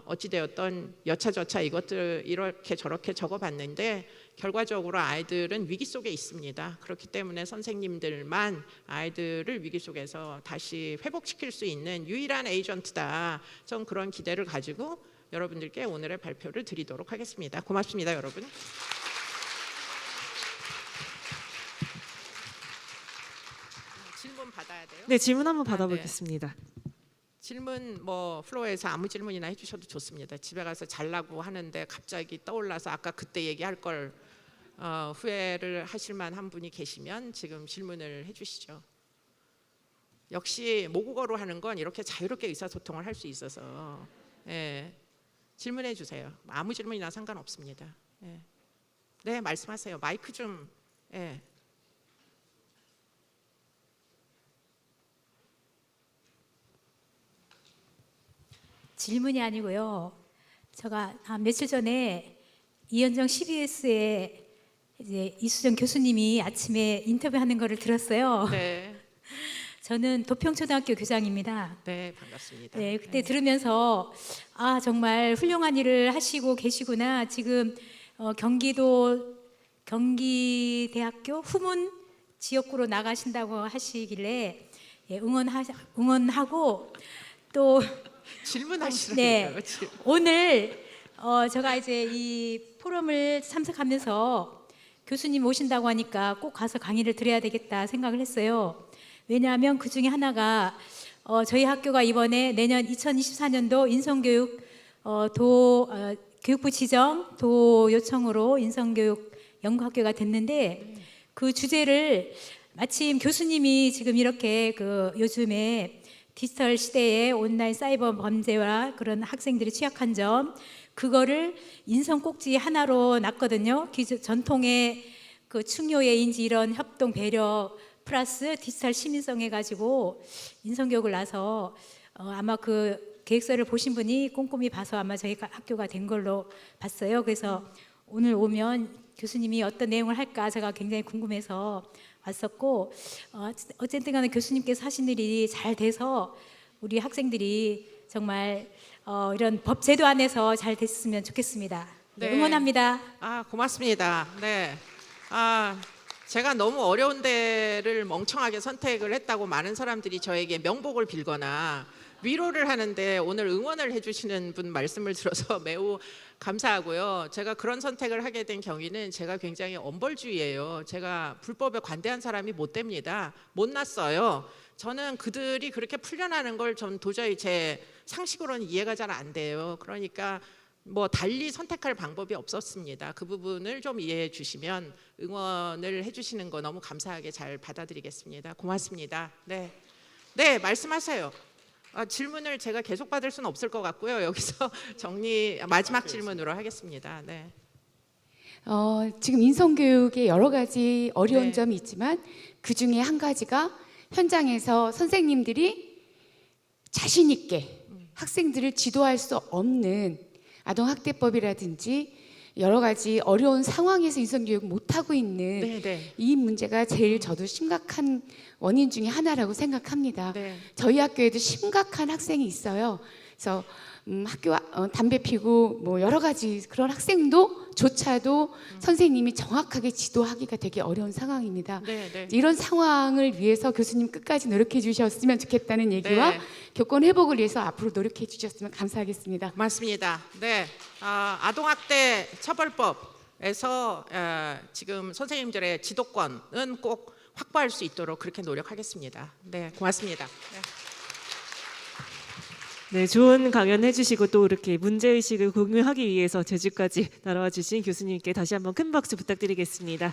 어찌되었던 여차저차 이것들 이렇게 저렇게 적어봤는데 결과적으로 아이들은 위기 속에 있습니다. 그렇기 때문에 선생님들만 아이들을 위기 속에서 다시 회복시킬 수 있는 유일한 에이전트다. 전 그런 기대를 가지고 여러분들께 오늘의 발표를 드리도록 하겠습니다. 고맙습니다, 여러분. 질문 받아야 돼요? 네, 질문 한번 받아보겠습니다. 질문 뭐 플로어에서 아무 질문이나 해주셔도 좋습니다. 집에 가서 잘라고 하는데 갑자기 떠올라서 아까 그때 얘기할 걸 후회를 하실 만한 분이 계시면 지금 질문을 해주시죠. 역시 모국어로 하는 건 이렇게 자유롭게 의사소통을 할 수 있어서 질문해 주세요. 아무 질문이나 상관없습니다. 네, 말씀하세요. 마이크 좀. 질문이 아니고요. 제가 며칠 전에 이현정 CBS에 이제 이수정 교수님이 아침에 인터뷰하는 거를 들었어요. 네, 저는 도평초등학교 교장입니다. 네, 반갑습니다. 네, 그때 들으면서 아 정말 훌륭한 일을 하시고 계시구나. 지금 경기대학교 후문 지역구로 나가신다고 하시길래 예, 응원하고 또 질문하시라고요. 네, 오늘 제가 이제 이 포럼을 참석하면서 교수님 오신다고 하니까 꼭 가서 강의를 들어야 되겠다 생각을 했어요. 왜냐하면 그 중에 하나가 저희 학교가 이번에 내년 2024년도 인성교육 교육부 지정 도 요청으로 인성교육 연구학교가 됐는데 그 주제를 마침 교수님이 지금 이렇게 그 요즘에 디지털 시대에 온라인 사이버 범죄와 그런 학생들이 취약한 점 그거를 인성 꼭지 하나로 놨거든요. 전통의 그 충효의 인지 이런 협동 배려 플러스 디지털 시민성 해가지고 인성교육을 놔서 아마 그 계획서를 보신 분이 꼼꼼히 봐서 아마 저희 학교가 된 걸로 봤어요. 그래서 오늘 오면 교수님이 어떤 내용을 할까 제가 굉장히 궁금해서 왔었고 어쨌든 간에 교수님께서 하신 일이 잘 돼서 우리 학생들이 정말 이런 법 제도 안에서 잘 됐으면 좋겠습니다. 네, 네. 응원합니다. 아, 고맙습니다. 네. 제가 너무 어려운 데를 멍청하게 선택을 했다고 많은 사람들이 저에게 명복을 빌거나 위로를 하는데 오늘 응원을 해주시는 분 말씀을 들어서 매우 감사하고요. 제가 그런 선택을 하게 된 경위는 제가 굉장히 엄벌주의예요. 제가 불법에 관대한 사람이 못 됩니다. 못났어요. 저는 그들이 그렇게 풀려나는 걸 전 도저히 제 상식으로는 이해가 잘 안 돼요. 그러니까 뭐 달리 선택할 방법이 없었습니다. 그 부분을 좀 이해해 주시면 응원을 해주시는 거 너무 감사하게 잘 받아들이겠습니다. 고맙습니다. 네, 네 말씀하세요. 질문을 제가 계속 받을 수는 없을 것 같고요. 여기서 마지막 질문으로 하겠습니다. 네. 지금 인성교육에 여러 가지 어려운 네. 점이 있지만 그 중에 한 가지가 현장에서 선생님들이 자신 있게 학생들을 지도할 수 없는 아동학대법이라든지 여러 가지 어려운 상황에서 인성교육 못하고 있는 네, 네. 이 문제가 제일 저도 심각한 원인 중에 하나라고 생각합니다. 네. 저희 학교에도 심각한 학생이 있어요. 그래서 학교 담배 피고 뭐 여러 가지 그런 학생도조차도 선생님이 정확하게 지도하기가 되게 어려운 상황입니다. 네, 네. 이런 상황을 위해서 교수님 끝까지 노력해 주셨으면 좋겠다는 얘기와 네. 교권 회복을 위해서 앞으로 노력해 주셨으면 감사하겠습니다. 맞습니다. 네, 아동학대 처벌법에서 지금 선생님들의 지도권은 꼭 확보할 수 있도록 그렇게 노력하겠습니다. 네, 고맙습니다. 네. 네, 좋은 강연 해주시고 또 이렇게 문제의식을 공유하기 위해서 제주까지 날아와 주신 교수님께 다시 한번 큰 박수 부탁드리겠습니다.